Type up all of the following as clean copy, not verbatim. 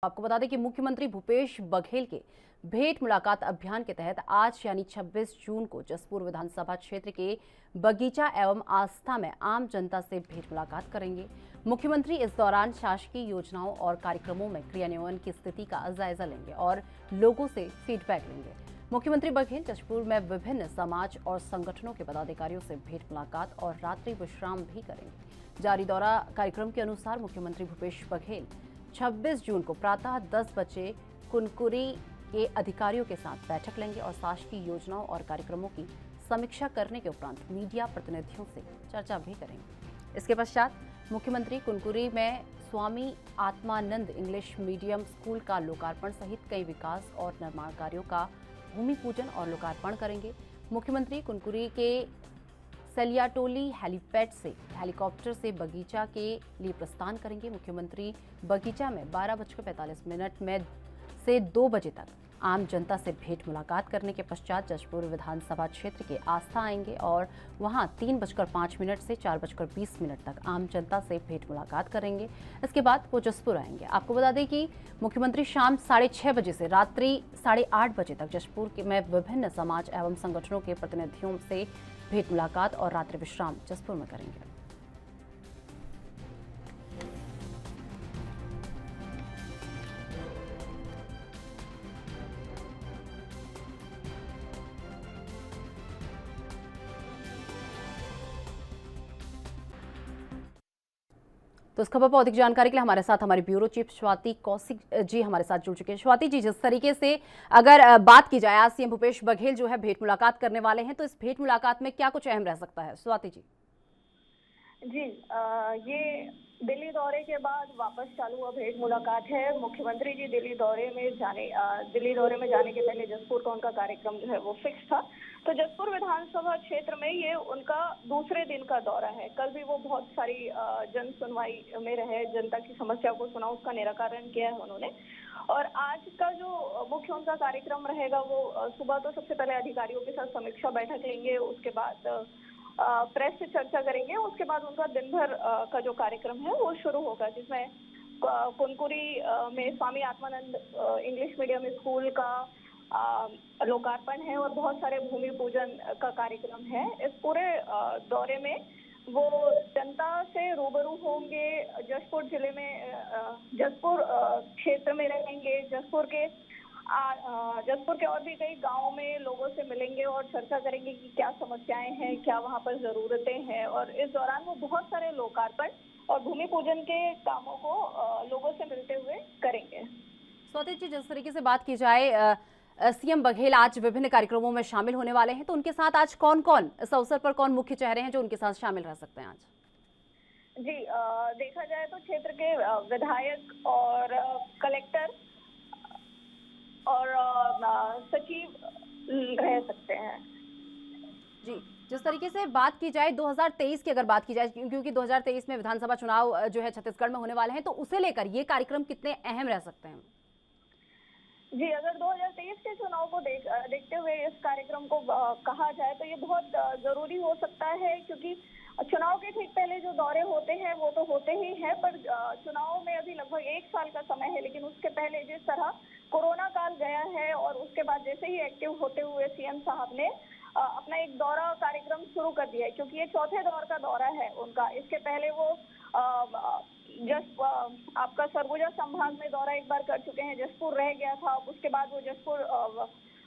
आपको बता दें कि मुख्यमंत्री भूपेश बघेल के भेंट मुलाकात अभियान के तहत आज यानी 26 जून को जसपुर विधानसभा क्षेत्र के बगीचा एवं आस्था में आम जनता से भेंट मुलाकात करेंगे। मुख्यमंत्री इस दौरान शासकीय योजनाओं और कार्यक्रमों में क्रियान्वयन की स्थिति का जायजा लेंगे और लोगों से फीडबैक लेंगे। मुख्यमंत्री बघेल जशपुर में विभिन्न समाज और संगठनों के पदाधिकारियों से भेंट मुलाकात और रात्रि विश्राम भी करेंगे। जारी दौरा कार्यक्रम के अनुसार मुख्यमंत्री भूपेश बघेल 26 जून को प्रातः 10 बजे कुनकुरी के अधिकारियों के साथ बैठक लेंगे और शासकीय योजनाओं और कार्यक्रमों की समीक्षा करने के उपरांत मीडिया प्रतिनिधियों से चर्चा भी करेंगे। इसके पश्चात मुख्यमंत्री कुनकुरी में Swami Atmanand English medium school का लोकार्पण सहित कई विकास और निर्माण कार्यों का भूमि पूजन और लोकार्पण करेंगे। मुख्यमंत्री कुनकुरी के सलियाटोली हेलीपैड से हेलीकॉप्टर से बगीचा के लिए प्रस्थान करेंगे। मुख्यमंत्री बगीचा में 12:45 में से 2 बजे तक आम जनता से भेंट मुलाकात करने के पश्चात जशपुर विधानसभा क्षेत्र के आस्था आएंगे और वहां 3:05 से 4:20 तक आम जनता से भेंट मुलाकात करेंगे। इसके बाद वो जसपुर आएंगे। आपको बता दें कि मुख्यमंत्री शाम 6:30 बजे से रात्रि 8:30 बजे तक जशपुर में विभिन्न समाज एवं संगठनों के प्रतिनिधियों से भेंट मुलाकात और रात्रि विश्राम जसपुर में करेंगे। तो इस खबर पर अधिक जानकारी के लिए हमारे साथ हमारी ब्यूरो चीफ स्वाति कौशिक जी हमारे साथ जुड़ चुके हैं। स्वाति जी, जिस तरीके से अगर बात की जाए, आज सीएम भूपेश बघेल जो है भेंट मुलाकात करने वाले हैं, तो इस भेंट मुलाकात में क्या कुछ अहम रह सकता है? स्वाति जी। जी, ये दिल्ली दौरे के बाद वापस चालू हुआ भेंट मुलाकात है। मुख्यमंत्री जी दिल्ली दौरे में जाने के पहले जसपुर का उनका कार्यक्रम जो है वो फिक्स था। तो जसपुर विधानसभा क्षेत्र में ये उनका दूसरे दिन का दौरा है। कल भी वो बहुत सारी जन सुनवाई में रहे, जनता की समस्या को सुना, उसका निराकरण किया है उन्होंने। और आज का जो मुख्य उनका कार्यक्रम रहेगा वो सुबह तो सबसे पहले अधिकारियों के साथ समीक्षा बैठक लेंगे, उसके बाद प्रेस से चर्चा करेंगे। उसके बाद उनका दिन भर का जो कार्यक्रम है वो शुरू होगा, जिसमें कुनकुरी में Swami Atmanand English medium school का लोकार्पण है और बहुत सारे भूमि पूजन का कार्यक्रम है। इस पूरे दौरे में वो जनता से रूबरू होंगे, जसपुर जिले में जसपुर क्षेत्र में रहेंगे, जसपुर के और भी कई गांवों में लोगों से मिलेंगे और चर्चा करेंगे कि क्या समस्याएं हैं, क्या वहां पर जरूरतें हैं। और इस दौरान वो बहुत सारे लोकार्पण और भूमि पूजन के कामों को लोगों से मिलते हुए करेंगे। स्वाति जी, जिस तरीके से बात की जाए, सीएम बघेल आज विभिन्न कार्यक्रमों में शामिल होने वाले हैं, तो उनके साथ आज कौन कौन इस अवसर पर कौन मुख्य चेहरे हैं जो उनके साथ शामिल रह सकते हैं आज? जी, देखा जाए तो क्षेत्र के विधायक और कलेक्टर और सचिव रह सकते हैं। जी, जिस तरीके से बात की जाए 2023 की, अगर बात की जाए, क्योंकि 2023 में विधानसभा चुनाव जो है छत्तीसगढ़ में होने वाले हैं, तो उसे लेकर ये कार्यक्रम कितने अहम रह सकते हैं? जी, अगर 2023 के चुनाव को देखते हुए इस कार्यक्रम को कहा जाए तो ये बहुत जरूरी हो सकता है, क्योंकि चुनाव के ठीक पहले जो दौरे होते हैं वो तो होते ही हैं, पर चुनाव में अभी लगभग 1 साल का समय है। लेकिन उसके पहले जिस तरह कोरोना काल गया है और उसके बाद जैसे ही एक्टिव होते हुए सीएम साहब ने अपना एक दौरा कार्यक्रम शुरू कर दिया है, क्योंकि ये चौथे दौर का दौरा है उनका। इसके पहले वो आपका सरगुजा संभाग में दौरा एक बार कर चुके हैं, जसपुर रह गया था। उसके बाद वो जसपुर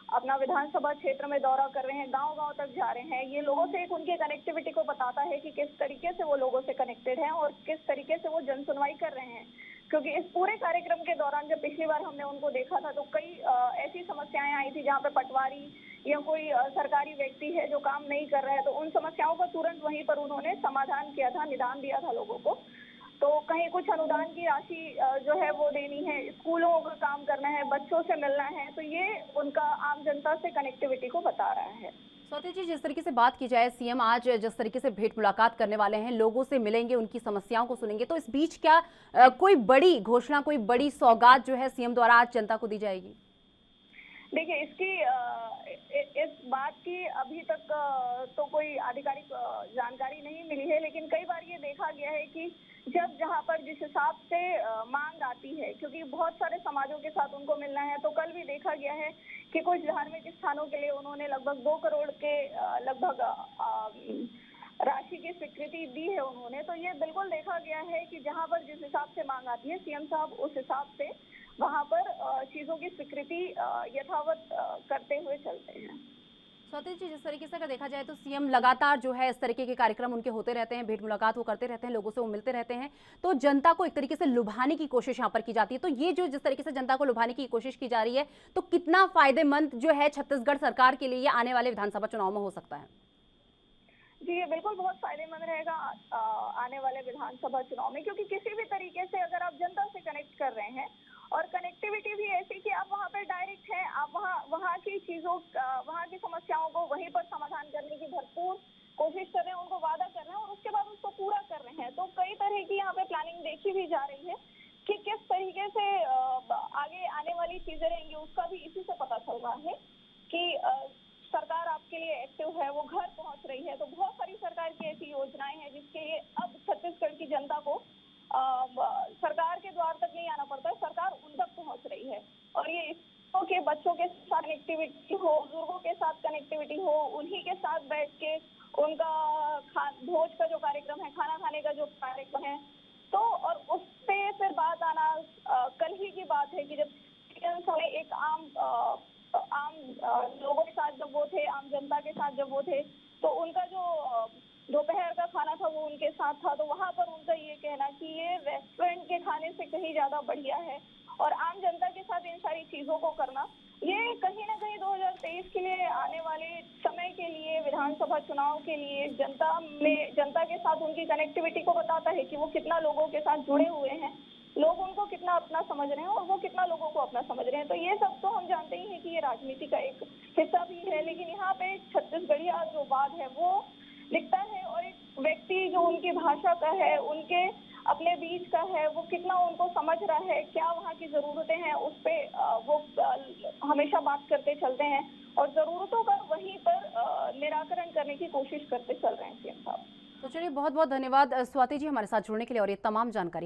अपना विधानसभा क्षेत्र में दौरा कर रहे हैं, गांव-गांव तक जा रहे हैं। ये लोगों से एक उनकी कनेक्टिविटी को बताता है कि किस तरीके से वो लोगों से कनेक्टेड हैं और किस तरीके से वो जन सुनवाई कर रहे हैं। क्योंकि इस पूरे कार्यक्रम के दौरान जब पिछली बार हमने उनको देखा था तो कई ऐसी समस्याएं आई थी जहाँ पे पटवारी या कोई सरकारी व्यक्ति है जो काम नहीं कर रहा है, तो उन समस्याओं का तुरंत वहीं पर उन्होंने समाधान किया था, निदान दिया था लोगों को। तो कहीं कुछ अनुदान की राशि जो है वो देनी है, स्कूलों का काम करना है, बच्चों से मिलना है, तो ये उनका आम जनता से कनेक्टिविटी को बता रहा है। स्वाति जी, जिस तरीके से बात की जाए, सीएम आज जिस तरीके से भेंट मुलाकात करने वाले हैं, लोगों से मिलेंगे, उनकी समस्याओं को सुनेंगे, तो इस बीच क्या कोई बड़ी घोषणा, कोई बड़ी सौगात जो है सीएम द्वारा आज जनता को दी जाएगी? देखिए, इस बात की अभी तक तो कोई आधिकारिक जानकारी नहीं मिली है, लेकिन कई बार ये देखा गया है कि जब जहाँ पर जिस हिसाब से मांग आती है, क्योंकि बहुत सारे समाजों के साथ उनको मिलना है, तो कल भी देखा गया है कि कुछ धार्मिक स्थानों के लिए उन्होंने लगभग 2 करोड़ के लगभग राशि की स्वीकृति दी है उन्होंने। तो ये बिल्कुल देखा गया है कि जहाँ पर जिस हिसाब से मांग आती है, सीएम साहब उस हिसाब से वहाँ पर चीजों की स्वीकृति यथावत करते हुए चलते हैं। स्वाति जी, जिस तरीके से अगर देखा जाए तो सीएम लगातार जो है इस तरीके के कार्यक्रम उनके होते रहते हैं, भेंट मुलाकात वो करते रहते हैं, लोगों से वो मिलते रहते हैं, तो जनता को एक तरीके से लुभाने की कोशिश यहाँ पर की जाती है। तो ये जो जिस तरीके से जनता को लुभाने की कोशिश की जा रही है, तो कितना फायदेमंद जो है छत्तीसगढ़ सरकार के लिए आने वाले विधानसभा चुनाव में हो सकता है? जी, ये बिल्कुल बहुत फायदेमंद रहेगा आने वाले विधानसभा चुनाव में, क्योंकि किसी भी तरीके से अगर आप जनता से कनेक्ट कर रहे हैं और कनेक्टिविटी भी ऐसी कि आप वहाँ पे डायरेक्ट हैं, आप वहाँ की चीजों वहाँ की समस्याओं को वहीं पर समाधान करने की भरपूर कोशिश कर रहे हैं, उनको वादा कर रहे हैं और उसके बाद उसको पूरा कर रहे हैं। तो कई तरह की यहाँ पे प्लानिंग देखी भी जा रही है कि किस तरीके से आगे आने वाली चीजें रहेंगी, उसका भी इसी से पता चल रहा है कि सरकार आपके लिए एक्टिव है, वो घर पहुंच रही है। तो बहुत सारी सरकार की ऐसी योजनाएं हैं जिसके लिए अब छत्तीसगढ़ की जनता को सरकार के द्वार तक नहीं आना पड़ता है, सरकार उन तक पहुंच रही है। और ये स्कूलों के बच्चों के साथ कनेक्टिविटी हो, बुजुर्गों के साथ कनेक्टिविटी हो, उन्हीं के साथ बैठ के उनका भोज का जो कार्यक्रम है, खाना खाने का जो कार्यक्रम है, तो और उस पे फिर बात आना कल ही की बात है कि जब एक आम लोगों के साथ जब वो थे, आम जनता के साथ जब वो थे, तो उनका जो दोपहर का खाना था वो उनके साथ था। तो वहां पर उनका ये कहना कि ये रेस्टोरेंट के खाने से कहीं ज्यादा बढ़िया है, और आम जनता के साथ इन सारी चीजों को करना, ये कहीं ना कहीं 2023 के लिए आने वाले समय के लिए, विधानसभा चुनाव के लिए जनता के साथ उनकी कनेक्टिविटी को बताता है कि वो कितना लोगों के साथ जुड़े हुए हैं, लोग उनको कितना अपना समझ रहे हैं और वो कितना लोगों को अपना समझ रहे हैं। तो ये सब तो हम जानते ही हैं कि ये राजनीति का एक हिस्सा भी है, लेकिन यहाँ पे छत्तीसगढ़िया जो बात है वो दिखता है, और एक व्यक्ति जो उनकी भाषा का है, उनके अपने बीच का है, वो कितना उनको समझ रहा है, क्या वहाँ की जरूरतें हैं, उस पे वो हमेशा बात करते चलते हैं और जरूरतों का वहीं पर निराकरण करने की कोशिश करते चल रहे हैं सीएम साहब। तो चलिए, बहुत बहुत धन्यवाद स्वाति जी हमारे साथ जुड़ने के लिए और ये तमाम जानकारी